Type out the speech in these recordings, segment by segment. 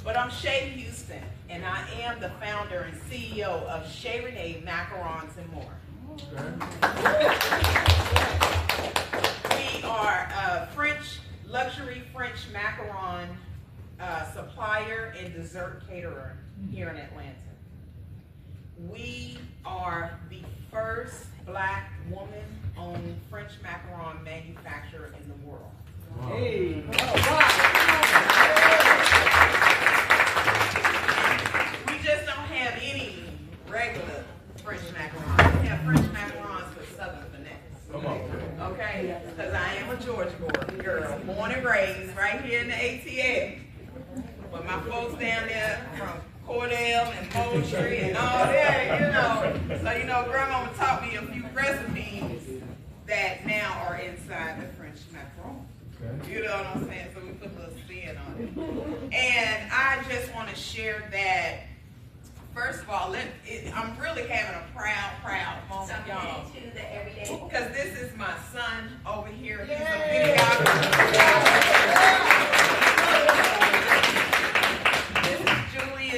But I'm Che Houston, and I am the founder and CEO of Che Rene Macarons and more. We are a luxury French macaron supplier and dessert caterer here in Atlanta. We are the first Black woman-owned French macaron manufacturer in the world. Wow. Hey. We just don't have any regular French macarons. We have French macarons with Southern finesse. Come on. Okay? Because I am a Georgia girl, born and raised right here in the ATL. But my folks down there from Cordell and Moultrie and all that, So, Grandma taught me a few recipes that now are inside the French macaron. Okay. You know what I'm saying? So we put a little spin on it. And I just want to share that, first of all, I'm really having a proud moment, y'all. Because this is my son over here. He's a videographer.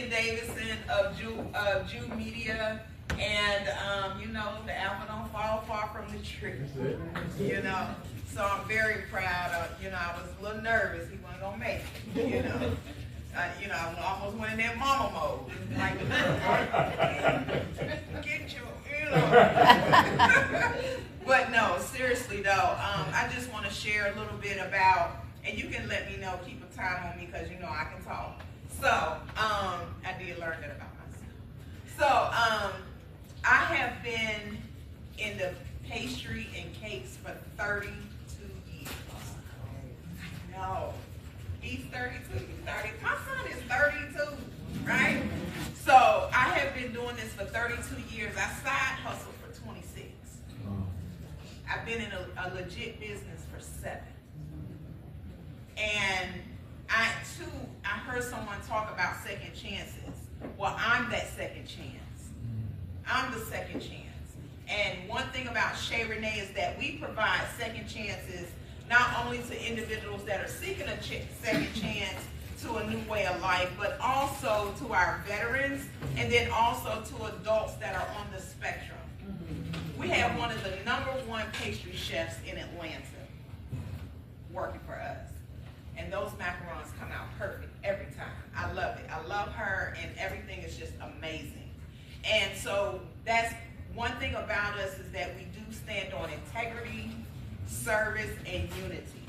Davidson of Jew Media, and the apple don't fall far from the tree. So I'm very proud of, I was a little nervous he wasn't gonna make it, I almost went in that mama mode, like get you, But no, seriously though, I just want to share a little bit about, and you can let me know, keep a time on me, because I can talk. So, I did learn that about myself. So, I have been in the pastry and cakes for 32 years. I know. He's 32, he's 30. My son is 32, right? So, I have been doing this for 32 years. I side hustled for 26. I've been in a legit business for 7. And I heard someone talk about second chances. Well, I'm that second chance. I'm the second chance. And one thing about Che Rene is that we provide second chances not only to individuals that are seeking a second chance to a new way of life, but also to our veterans, and then also to adults that are on the spectrum. We have one of the #1 pastry chefs in Atlanta working for us. And those macarons come out perfect every time. I love it. I love her, and everything is just amazing. And so that's one thing about us, is that we do stand on integrity, service, and unity.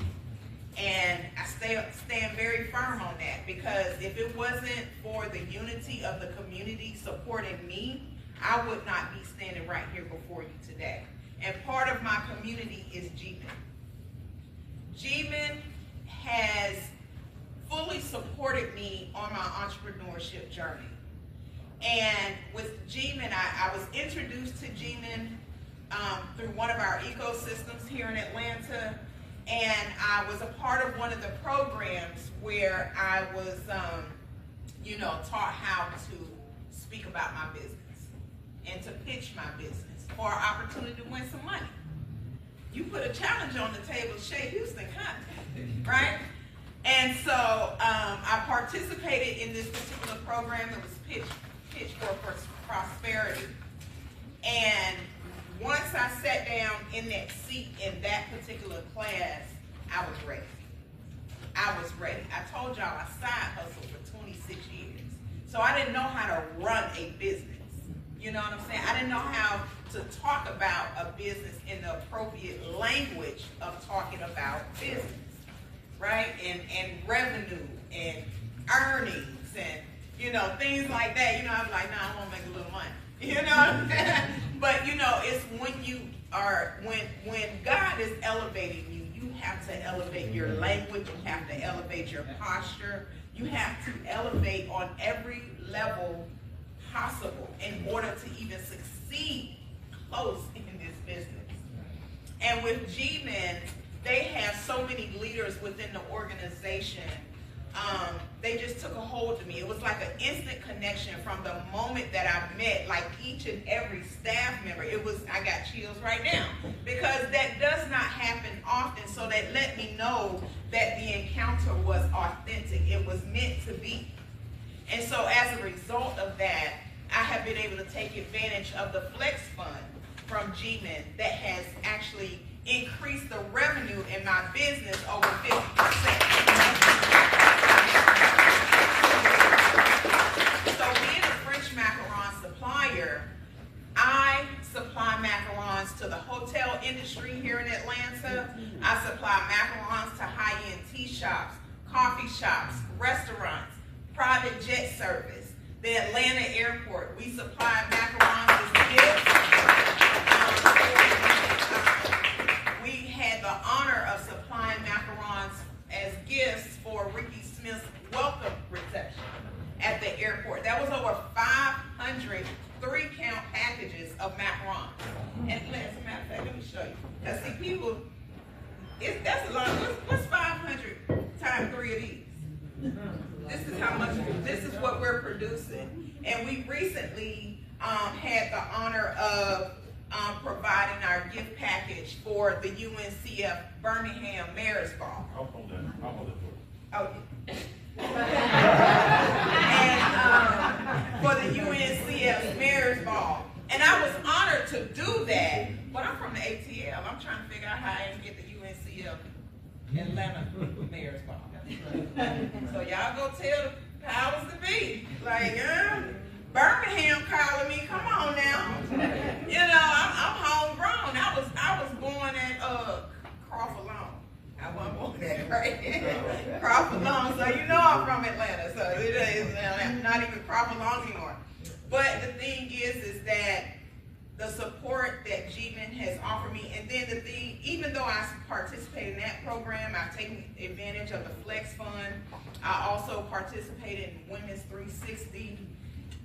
And I stand very firm on that, because if it wasn't for the unity of the community supporting me, I would not be standing right here before you today. And part of my community is GMEN. GMEN has fully supported me on my entrepreneurship journey. And with GMEN, I was introduced to GMEN through one of our ecosystems here in Atlanta, and I was a part of one of the programs where I was, taught how to speak about my business and to pitch my business for an opportunity to win some money. You put a challenge on the table, Che Houston content, right? And so I participated in this particular program. It was Pitch for Prosperity. And once I sat down in that seat in that particular class, I was ready. I was ready. I told y'all I side hustled for 26 years. So I didn't know how to run a business. You know what I'm saying? I didn't know how to talk about a business in the appropriate language of talking about business, right? And revenue and earnings and, things like that. I'm like, nah, I want to make a little money. You know what I'm saying? But, it's when God is elevating you, you have to elevate your language, you have to elevate your posture, you have to elevate on every level possible in order to even succeed close in this business. And with GMEN, they have so many leaders within the organization. They just took a hold of me. It was like an instant connection from the moment that I met, like each and every staff member. I got chills right now, because that does not happen often. So that let me know that the encounter was authentic. It was meant to be. And so as a result of that, I have been able to take advantage of the Flex Fund from GMEN that has actually increased the revenue in my business over 50%. So being a French macaron supplier, I supply macarons to the hotel industry here in Atlanta. I supply macarons to high-end tea shops, coffee shops, restaurants, private jet service, the Atlanta airport. We supply macarons as gifts. We had the honor of supplying macarons as gifts for Ricky Smith's welcome reception at the airport. That was over 500 3-count packages of macarons. And as a matter of fact, let me show you. Now see, people, that's a lot. What's 500 times 3 of these? This is how much, this is what we're producing. And we recently had the honor of providing our gift package for the UNCF Birmingham Mayor's Ball. I'll hold that. Oh, and for the UNCF Mayor's Ball. And I was honored to do that, but I'm from the ATL. I'm trying to figure out how I can get the UNCF Atlanta Mayor's Ball. So y'all go tell the powers to be, like, Birmingham calling me, come on now. You know, I'm homegrown. I was born at Crawford Long. I wasn't born at Crawford Long, so you know I'm from Atlanta. So it is not even Crawford Long anymore. But the thing is that the support that GMEN has offered me, and then the thing, even though I participated in that program, I've taken advantage of the Flex Fund. I also participated in Women's 360.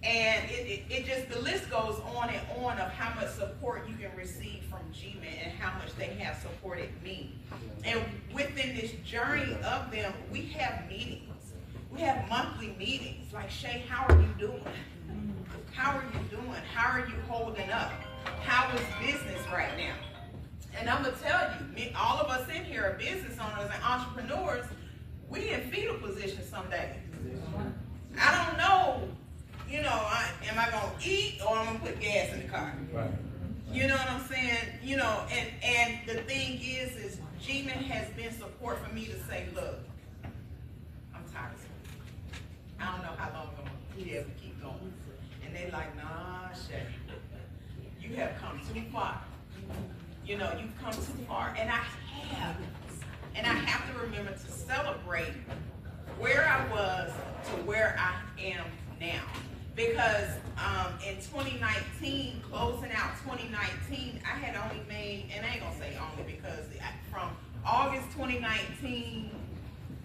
And it just, the list goes on and on of how much support you can receive from GMEN and how much they have supported me. And within this journey of them, we have meetings. We have monthly meetings. Like, Shay, how are you doing? How are you doing? How are you holding up? How is business right now? And I'm going to tell you, all of us in here are business owners and entrepreneurs. We in fetal position some days. I don't know. You know, am I going to eat or am I going to put gas in the car? Right. You know what I'm saying? You know, and the thing is GMEN has been support for me to say, look, I'm tired of school. I don't know how long I'm going to be able to keep going. And they're like, nah, Shay, you have come too far. You know, you've come too far. And I have. And I have to remember to celebrate where I was to where I am now. Because in 2019, closing out 2019, I had only made, and I ain't gonna say only because from August 2019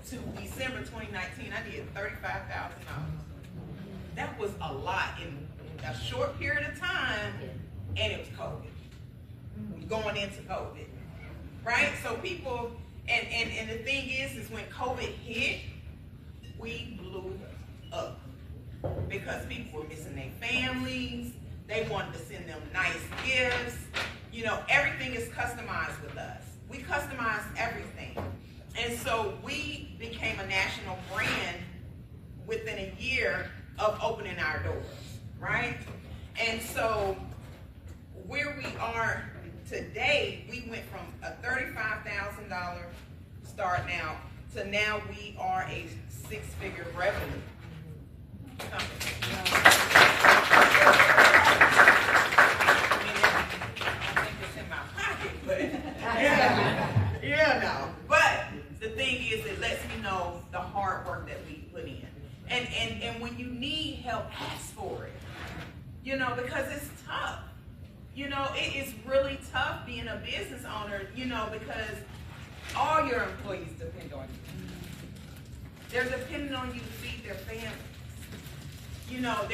to December 2019, I did $35,000. That was a lot in a short period of time, and it was COVID. Going into COVID, right? So people, and the thing is when COVID hit, we blew up. Because people were missing their families, they wanted to send them nice gifts. You know, everything is customized with us. We customize everything. And so we became a national brand within a year of opening our doors, right? And so where we are today, we went from a $35,000 start now to now we are a 6-figure revenue company. I don't think it's in my pocket, but yeah, no. But the thing is, it lets me know the hard work that we put in. And when you need help, ask for it. You know, because it's tough. You know, it is really tough being a business owner, you know, because all your employees depend on you. They're depending on you to feed their families. You know,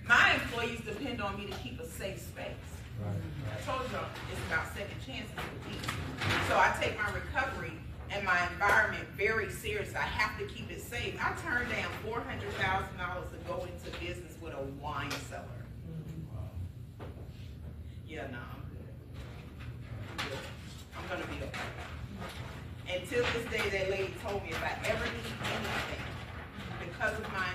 my employees depend on me to keep a safe space. Right. I told you it's about second chances with me. So I take my recovery and my environment very serious. I have to keep it safe. I turned down $400,000 to go into business with a wine cellar. Yeah, no, I'm good. I'm gonna be okay. Until this day, that lady told me if I ever need anything, because of my